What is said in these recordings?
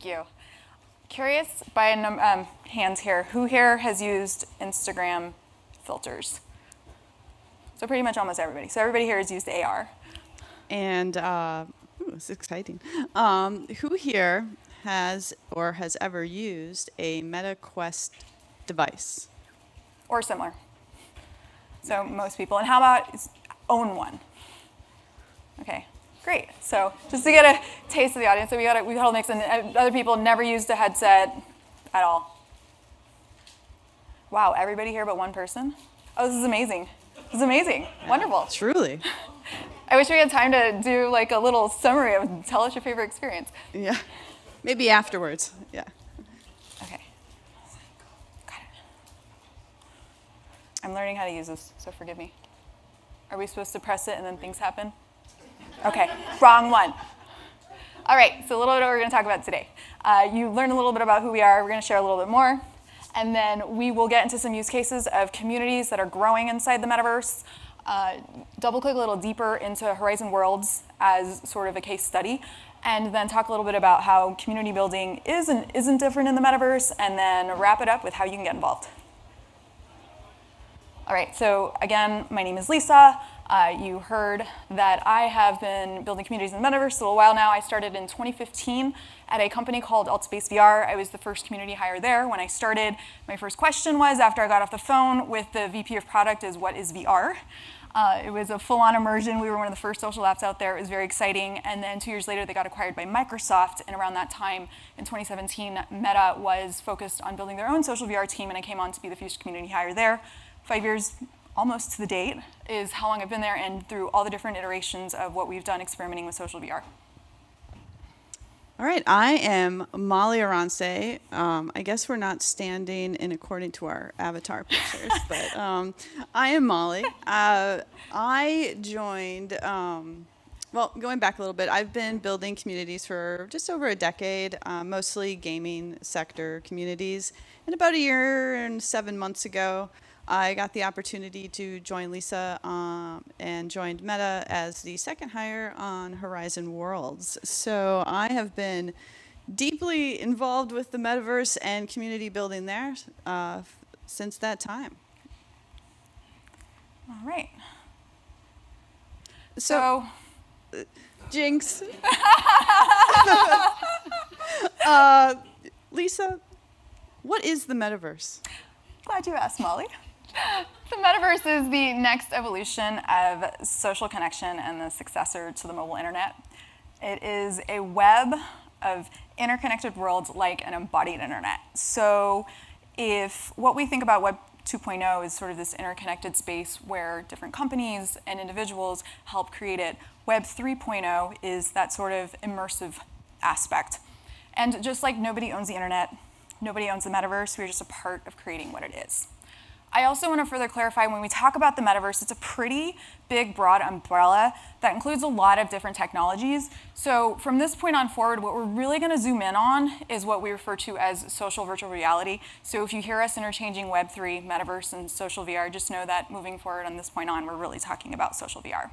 Thank you. Curious by hands here, who here has used Instagram filters? So pretty much almost everybody. So everybody here has used AR. And it's exciting. Who here has or has ever used a Meta Quest device? Or similar. So most people. And how about own one? Okay, great. So just to get a taste of the audience, so we got a whole mix, and other people never used a headset at all. Wow, everybody here but one person? Oh, this is amazing. This is amazing. Yeah, wonderful. Truly. I wish we had time to do like a little summary of tell us your favorite experience. Yeah, maybe afterwards. Yeah. Okay. Got it. I'm learning how to use this, so forgive me. Are we supposed to press it and then things happen? Okay, wrong one. All right, so a little bit of what we're going to talk about today. You learned a little bit about who we are. We're going to share a little bit more. And then we will get into some use cases of communities that are growing inside the metaverse. Double-click a little deeper into Horizon Worlds as sort of a case study. And then talk a little bit about how community building is and isn't different in the metaverse. And then wrap it up with how you can get involved. All right, so again, my name is Lisa. You heard that I have been building communities in the metaverse a little while now. I started in 2015 at a company called Altspace VR. I was the first community hire there. When I started, my first question was, after I got off the phone with the VP of product, is what is VR? It was a full-on immersion. We were one of the first social apps out there. It was very exciting. And then 2 years later, they got acquired by Microsoft. And around that time, in 2017, Meta was focused on building their own social VR team, and I came on to be the first community hire there. 5 years almost to the date is how long I've been there, and through all the different iterations of what we've done experimenting with social VR. All right, I am Molli Aronce. I guess we're not standing in according to our avatar pictures, but I am Molli. I joined, well, going back a little bit, I've been building communities for just over a decade, mostly gaming sector communities. And about 1 year and 7 months ago, I got the opportunity to join Lisa and joined Meta as the second hire on Horizon Worlds. So I have been deeply involved with the metaverse and community building there since that time. All right. So Jinx. Lisa, what is the metaverse? Glad you asked, Molly. The metaverse is the next evolution of social connection and the successor to the mobile internet. It is a web of interconnected worlds like an embodied internet. So if what we think about Web 2.0 is sort of this interconnected space where different companies and individuals help create it, Web 3.0 is that sort of immersive aspect. And just like nobody owns the internet, nobody owns the metaverse, we're just a part of creating what it is. I also want to further clarify, when we talk about the metaverse, it's a pretty big, broad umbrella that includes a lot of different technologies. So from this point on forward, what we're really going to zoom in on is what we refer to as social virtual reality. So if you hear us interchanging Web3, metaverse, and social VR, just know that moving forward on this point on, we're really talking about social VR.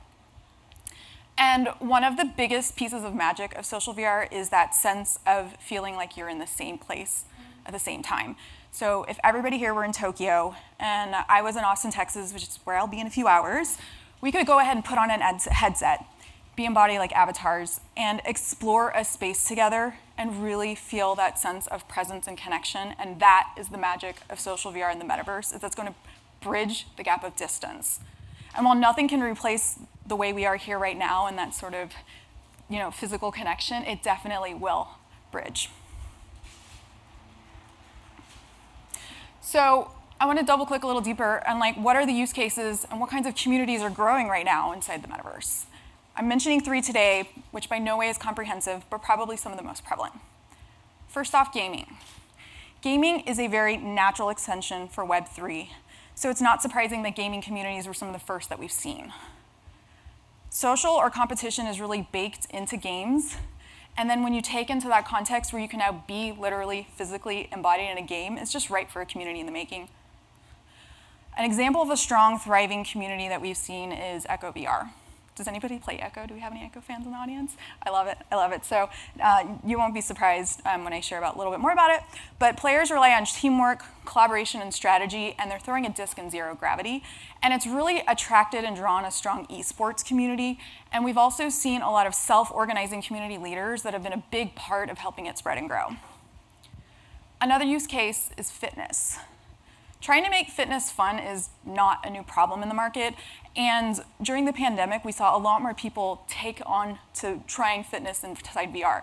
And one of the biggest pieces of magic of social VR is that sense of feeling like you're in the same place at the same time. So if everybody here were in Tokyo and I was in Austin, Texas, which is where I'll be in a few hours, we could go ahead and put on an headset, be embodied like avatars, and explore a space together and really feel that sense of presence and connection. And that is the magic of social VR in the metaverse, is that's going to bridge the gap of distance. And while nothing can replace the way we are here right now and that sort of, physical connection, it definitely will bridge. So I want to double click a little deeper on what are the use cases and what kinds of communities are growing right now inside the metaverse. I'm mentioning 3 today, which by no way is comprehensive, but probably some of the most prevalent. First off, gaming. Gaming is a very natural extension for Web3, so it's not surprising that gaming communities were some of the first that we've seen. Social or competition is really baked into games. And then when you take into that context where you can now be literally physically embodied in a game, it's just right for a community in the making. An example of a strong, thriving community that we've seen is Echo VR. Does anybody play Echo? Do we have any Echo fans in the audience? I love it. I love it. So you won't be surprised when I share a little bit more about it. But players rely on teamwork, collaboration, and strategy, and they're throwing a disc in zero gravity. And it's really attracted and drawn a strong esports community. And we've also seen a lot of self-organizing community leaders that have been a big part of helping it spread and grow. Another use case is fitness. Trying to make fitness fun is not a new problem in the market, and during the pandemic, we saw a lot more people take on to trying fitness inside VR.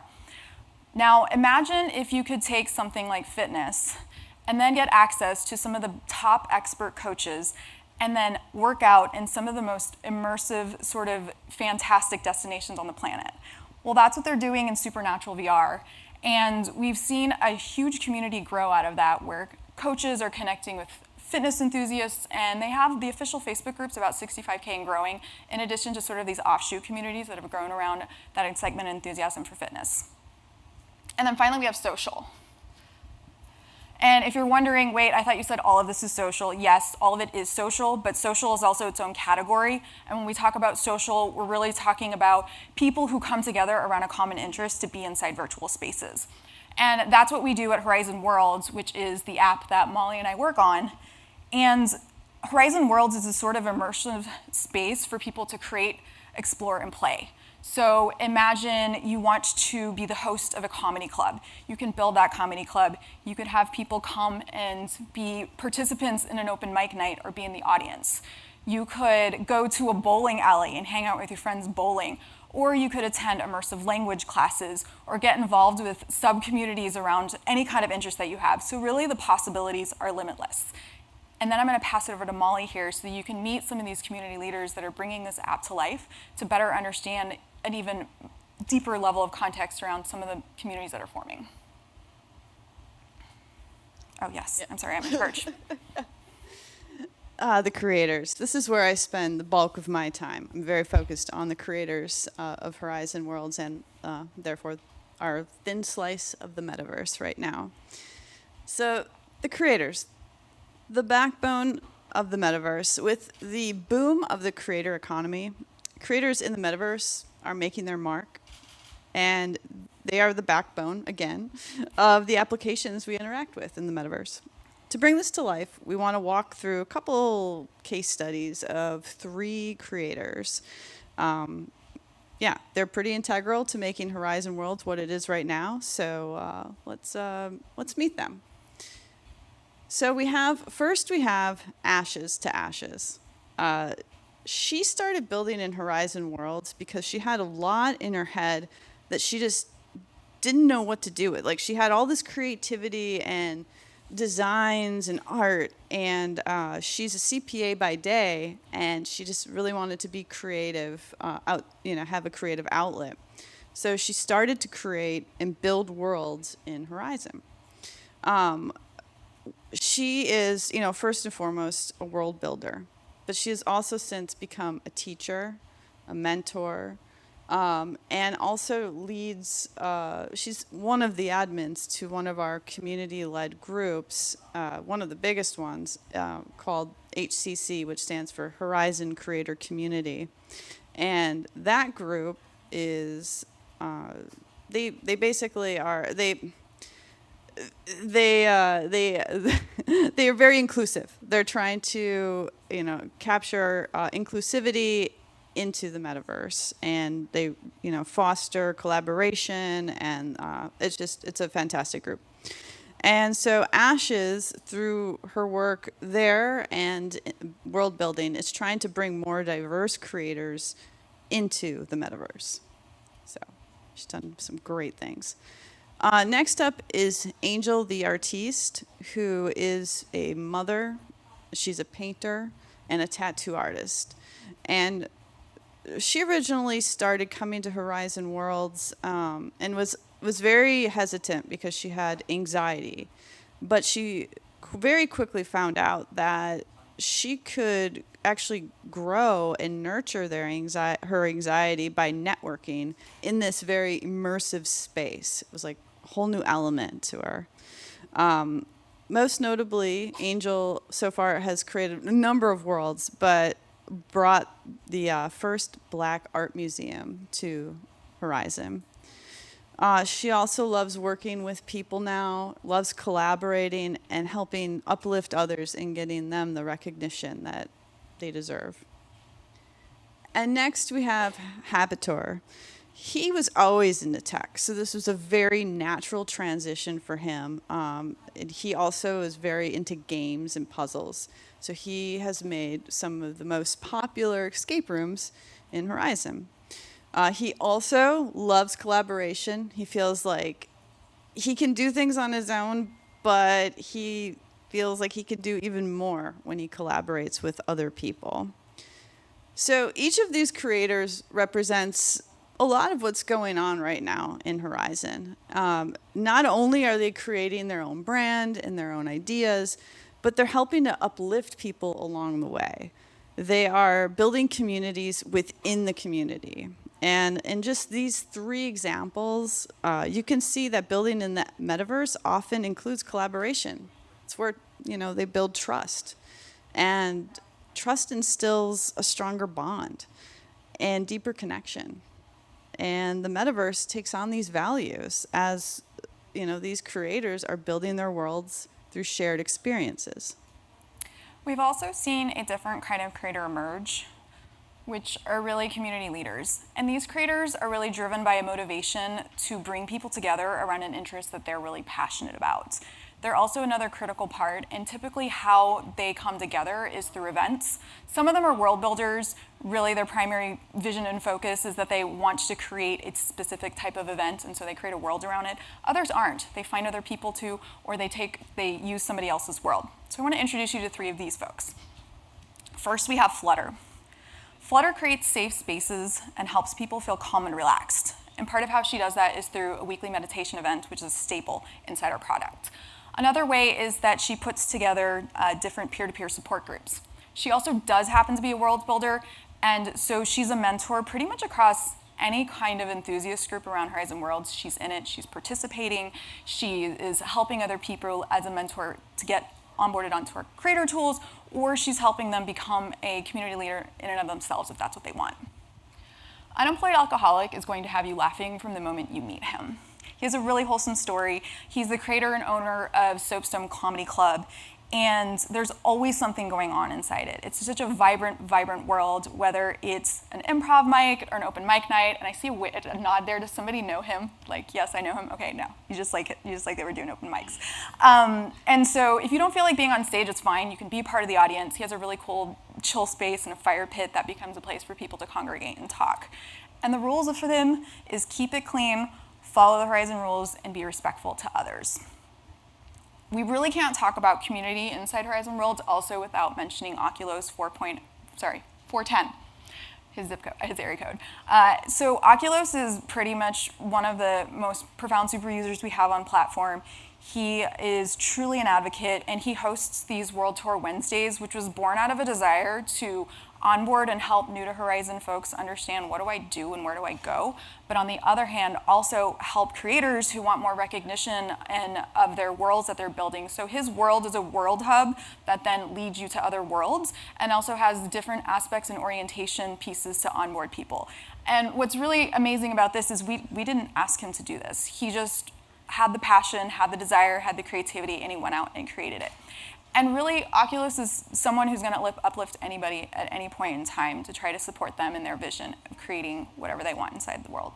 Now, imagine if you could take something like fitness and then get access to some of the top expert coaches and then work out in some of the most immersive, sort of fantastic destinations on the planet. Well, that's what they're doing in Supernatural VR, and we've seen a huge community grow out of that where coaches are connecting with fitness enthusiasts, and they have the official Facebook groups, about 65K and growing, in addition to sort of these offshoot communities that have grown around that excitement and enthusiasm for fitness. And then finally, we have social. And if you're wondering, wait, I thought you said all of this is social. Yes, all of it is social, but social is also its own category. And when we talk about social, we're really talking about people who come together around a common interest to be inside virtual spaces. And that's what we do at Horizon Worlds, which is the app that Molly and I work on. And Horizon Worlds is a sort of immersive space for people to create, explore, and play. So imagine you want to be the host of a comedy club. You can build that comedy club. You could have people come and be participants in an open mic night or be in the audience. You could go to a bowling alley and hang out with your friends bowling. Or you could attend immersive language classes or get involved with sub-communities around any kind of interest that you have. So really the possibilities are limitless. And then I'm going to pass it over to Molly here so that you can meet some of these community leaders that are bringing this app to life to better understand an even deeper level of context around some of the communities that are forming. Oh yes, yeah. I'm sorry, I'm in charge. The creators. This is where I spend the bulk of my time. I'm very focused on the creators of Horizon Worlds and therefore our thin slice of the metaverse right now. So the creators, the backbone of the metaverse. With the boom of the creator economy, creators in the metaverse are making their mark, and they are the backbone, again, of the applications we interact with in the metaverse. To bring this to life, we want to walk through a couple case studies of 3 creators. They're pretty integral to making Horizon Worlds what it is right now, so let's meet them. So we have Ashes to Ashes. She started building in Horizon Worlds because she had a lot in her head that she just didn't know what to do with. Like, she had all this creativity and designs and art, and she's a CPA by day, and she just really wanted to be creative, have a creative outlet. So she started to create and build worlds in Horizon. She is, first and foremost, a world builder, but she has also since become a teacher, a mentor, and also leads, she's one of the admins to one of our community-led groups, one of the biggest ones, called HCC, which stands for Horizon Creator Community. And that group is, they basically are, they are very inclusive. They're trying to, capture inclusivity into the metaverse, and they, foster collaboration, and it's a fantastic group. And so Ashes, through her work there and world building, is trying to bring more diverse creators into the metaverse. So she's done some great things. Next up is Angel the Artiste, who is a mother. She's a painter and a tattoo artist. And she originally started coming to Horizon Worlds and was very hesitant because she had anxiety. But she very quickly found out that she could actually grow and nurture her anxiety by networking in this very immersive space. It was like a whole new element to her. Most notably, Angel so far has created a number of worlds, but brought the first Black art museum to Horizon. She also loves working with people now, loves collaborating and helping uplift others and getting them the recognition that they deserve. And next we have Habitor. He was always into tech, so this was a very natural transition for him. And he also is very into games and puzzles. So he has made some of the most popular escape rooms in Horizon. He also loves collaboration. He feels like he can do things on his own, but he feels like he can do even more when he collaborates with other people. So each of these creators represents a lot of what's going on right now in Horizon. Not only are they creating their own brand and their own ideas, but they're helping to uplift people along the way. They are building communities within the community. And in just these three examples, you can see that building in the metaverse often includes collaboration. It's where, they build trust. And trust instills a stronger bond and deeper connection. And the metaverse takes on these values as, these creators are building their worlds through shared experiences. We've also seen a different kind of creator emerge, which are really community leaders. And these creators are really driven by a motivation to bring people together around an interest that they're really passionate about. They're also another critical part, and typically how they come together is through events. Some of them are world builders. Really, their primary vision and focus is that they want to create a specific type of event, and so they create a world around it. Others aren't. They find other people to, or they use somebody else's world. So I want to introduce you to three of these folks. First, we have Flutter. Flutter creates safe spaces and helps people feel calm and relaxed. And part of how she does that is through a weekly meditation event, which is a staple inside our product. Another way is that she puts together different peer-to-peer support groups. She also does happen to be a world builder, and so she's a mentor pretty much across any kind of enthusiast group around Horizon Worlds. She's in it, she's participating, she is helping other people as a mentor to get onboarded onto our creator tools, or she's helping them become a community leader in and of themselves if that's what they want. Unemployed Alcoholic is going to have you laughing from the moment you meet him. He has a really wholesome story. He's the creator and owner of Soapstone Comedy Club, and there's always something going on inside it. It's such a vibrant world, whether it's an improv mic or an open mic night, and I see a nod there. Does somebody know him? Like, yes, I know him. Okay, no. You just like they were doing open mics. And so if you don't feel like being on stage, it's fine. You can be part of the audience. He has a really cool chill space and a fire pit that becomes a place for people to congregate and talk. And the rules for them is keep it clean, follow the Horizon rules, and be respectful to others. We really can't talk about community inside Horizon Worlds also without mentioning Oculos 410, his zip code, his area code. So Oculos is pretty much one of the most profound super users we have on platform. He is truly an advocate, and he hosts these World Tour Wednesdays, which was born out of a desire to onboard and help new to Horizon folks understand what do I do and where do I go, but on the other hand, also help creators who want more recognition of their worlds that they're building. So his world is a world hub that then leads you to other worlds and also has different aspects and orientation pieces to onboard people. And what's really amazing about this is we didn't ask him to do this. He just had the passion, had the desire, had the creativity, and he went out and created it. And really, Oculus is someone who's going to uplift anybody at any point in time to try to support them in their vision of creating whatever they want inside the world.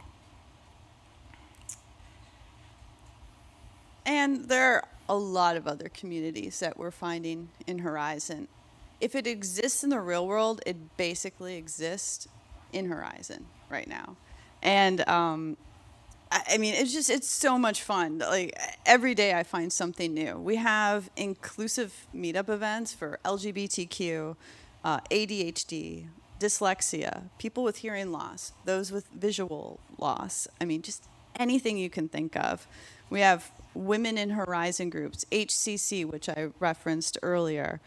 And there are a lot of other communities that we're finding in Horizon. If it exists in the real world, it basically exists in Horizon right now. And I mean, it's so much fun. Like every day I find something new. We have inclusive meetup events for LGBTQ, ADHD, dyslexia, people with hearing loss, those with visual loss. I mean, just anything you can think of. We have Women in Horizon groups, HCC, which I referenced earlier,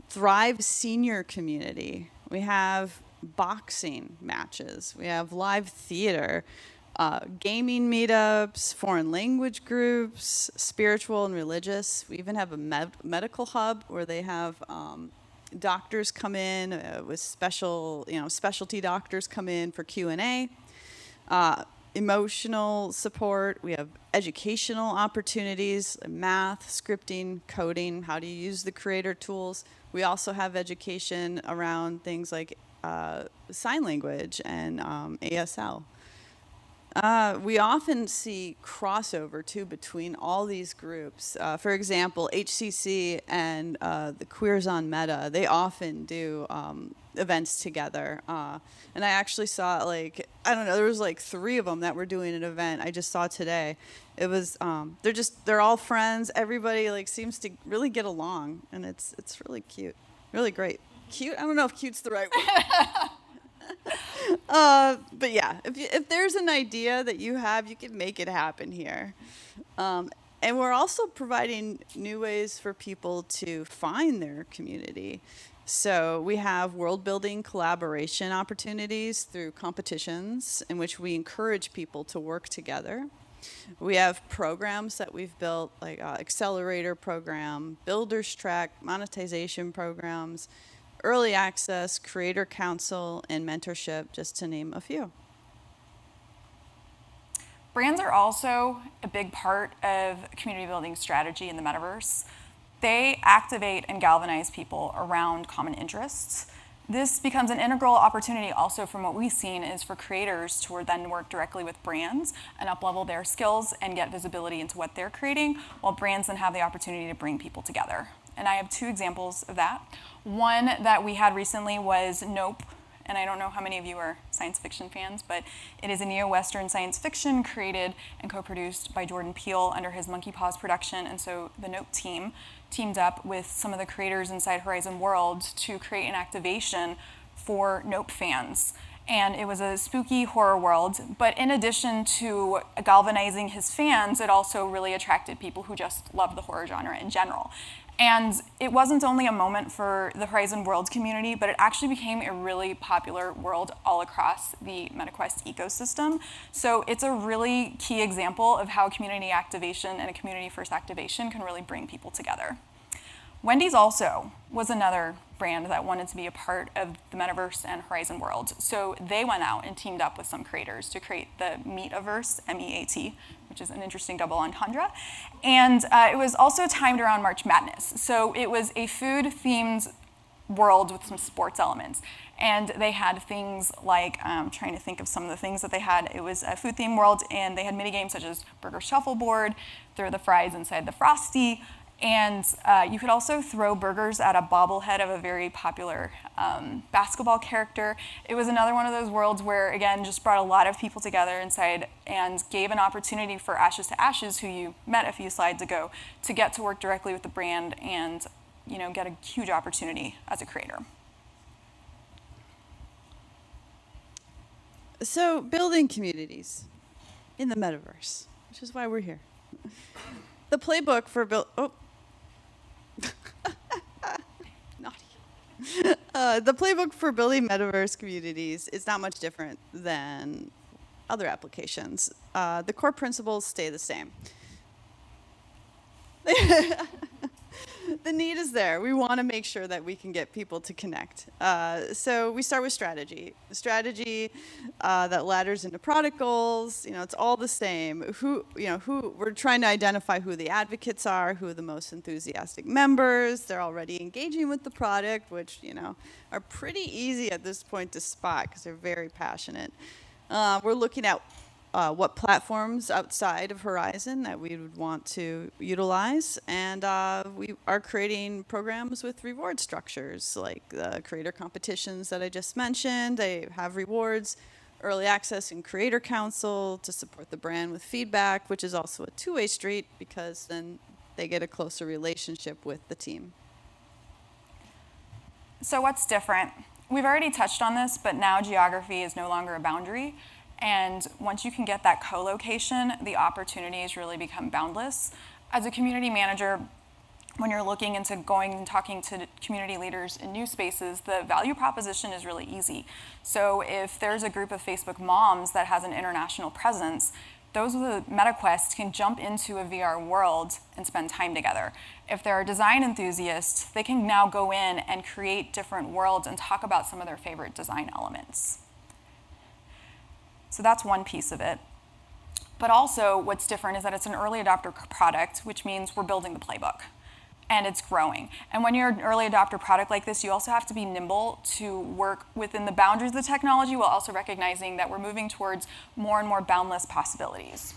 Thrive Senior Community. We have boxing matches. We have live theater. Gaming meetups, foreign language groups, spiritual and religious. We even have a medical hub where they have Doctors come in with specialty doctors come in for Q&A. Emotional support. We have educational opportunities, math, scripting, coding, how to use the creator tools. We also have education around things like sign language and ASL. We often see crossover too between all these groups. For example, HCC and the Queers on Meta, they often do events together. And I actually saw there was 3 of them that were doing an event I just saw today. It was they're all friends. Everybody seems to really get along, and it's really cute, really great. Cute? I don't know if cute's the right word. But yeah, if there's an idea that you have, you can make it happen here. And we're also providing new ways for people to find their community. So we have world-building collaboration opportunities through competitions in which we encourage people to work together. We have programs that we've built, like accelerator program, builders track, monetization programs, early access, creator council, and mentorship, just to name a few. Brands are also a big part of community building strategy in the metaverse. They activate and galvanize people around common interests. This becomes an integral opportunity also from what we've seen is for creators to then work directly with brands and up-level their skills and get visibility into what they're creating, while brands then have the opportunity to bring people together. And I have 2 examples of that. One that we had recently was Nope. And I don't know how many of you are science fiction fans, but it is a neo-Western science fiction created and co-produced by Jordan Peele under his Monkey Paws production. And so the Nope team teamed up with some of the creators inside Horizon World to create an activation for Nope fans. And it was a spooky horror world, but in addition to galvanizing his fans, it also really attracted people who just love the horror genre in general. And it wasn't only a moment for the Horizon World community, but it actually became a really popular world all across the MetaQuest ecosystem. So it's a really key example of how community activation and a community-first activation can really bring people together. Wendy's also was another brand that wanted to be a part of the Metaverse and Horizon World. So they went out and teamed up with some creators to create the Metaverse, M-E-A-T, which is an interesting double entendre. And it was also timed around March Madness. So it was a food-themed world with some sports elements. And they had things like, I'm trying to think of some of the things that they had. It was a food-themed world, and they had mini-games such as burger shuffleboard, throw the fries inside the Frosty, and you could also throw burgers at a bobblehead of a very popular basketball character. It was another one of those worlds where, again, just brought a lot of people together inside and gave an opportunity for Ashes to Ashes, who you met a few slides ago, to get to work directly with the brand and get a huge opportunity as a creator. So building communities in the metaverse, which is why we're here. The playbook for the playbook for building metaverse communities is not much different than other applications. The core principles stay the same. The need is there. We want to make sure that we can get people to connect. So we start with strategy. Strategy that ladders into product goals. It's all the same. Who we're trying to identify who the advocates are, who are the most enthusiastic members. They're already engaging with the product, which are pretty easy at this point to spot because they're very passionate. We're looking at what platforms outside of Horizon that we would want to utilize. And we are creating programs with reward structures, like the creator competitions that I just mentioned. They have rewards, early access and creator council to support the brand with feedback, which is also a two-way street because then they get a closer relationship with the team. So what's different? We've already touched on this, but now geography is no longer a boundary. And once you can get that co-location, the opportunities really become boundless. As a community manager, when you're looking into going and talking to community leaders in new spaces, the value proposition is really easy. So if there's a group of Facebook moms that has an international presence, those with a MetaQuest can jump into a VR world and spend time together. if they're a design enthusiast, they can now go in and create different worlds and talk about some of their favorite design elements. So that's one piece of it. But also what's different is that it's an early adopter product, which means we're building the playbook. And it's growing. And when you're an early adopter product like this, you also have to be nimble to work within the boundaries of the technology while also recognizing that we're moving towards more and more boundless possibilities.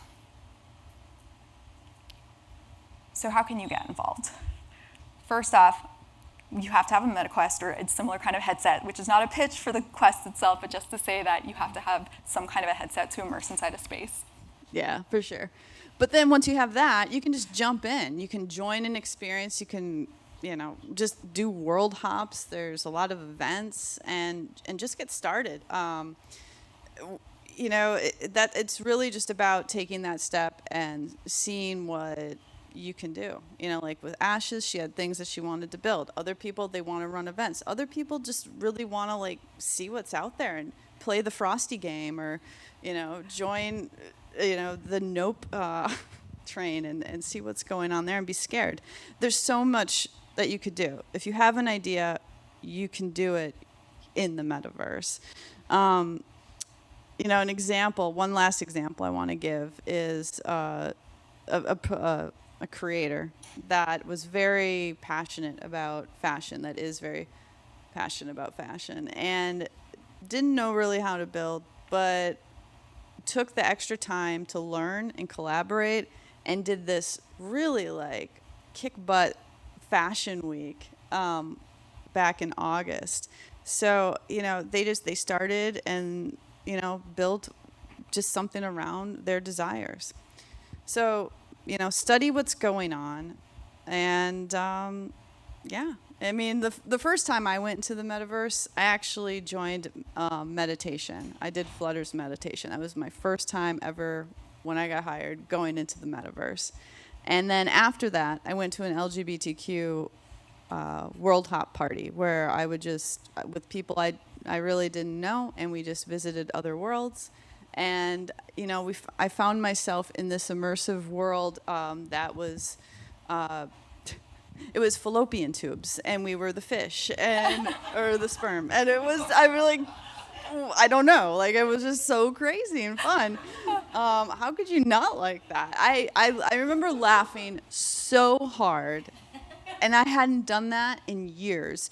So how can you get involved? First off, you have to have a MetaQuest or a similar kind of headset, which is not a pitch for the Quest itself, but just to say that you have to have some kind of a headset to immerse inside a space. Yeah, for sure. But then once you have that, you can just jump in. You can join an experience. You can, just do world hops. There's a lot of events, and just get started. It's really just about taking that step and seeing what you can do. Like with Ashes, she had things that she wanted to build. Other people, they want to run events. Other people just really want to see what's out there and play the Frosty game, or join the Nope train and see what's going on there and be scared. There's so much that you could do. If you have an idea, you can do it in the metaverse. One last example I want to give is a creator that was very passionate about fashion, that is very passionate about fashion, and didn't know really how to build, but took the extra time to learn and collaborate and did this really kick butt fashion week back in August. So, they started and, built just something around their desires. So, study what's going on. And, the first time I went into the metaverse, I actually joined meditation. I did Flutter's meditation. That was my first time ever, when I got hired, going into the metaverse. And then after that, I went to an LGBTQ world hop party where I would just, with people I really didn't know, and we just visited other worlds. And, I found myself in this immersive world that was... it was fallopian tubes, and we were the fish or the sperm. And I don't know, it was just so crazy and fun. How could you not like that? I remember laughing so hard, and I hadn't done that in years.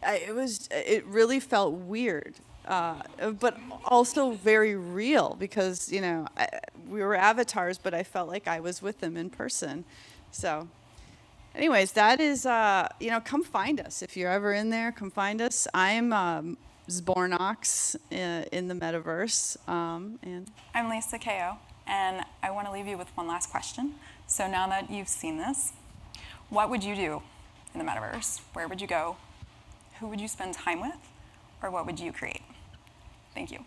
It really felt weird, but also very real because, we were avatars, but I felt like I was with them in person. So... anyways, that is, come find us. If you're ever in there, come find us. I'm Zbornox in the metaverse. And I'm Lisa Ko, and I want to leave you with one last question. So now that you've seen this, what would you do in the metaverse? Where would you go? Who would you spend time with? Or what would you create? Thank you.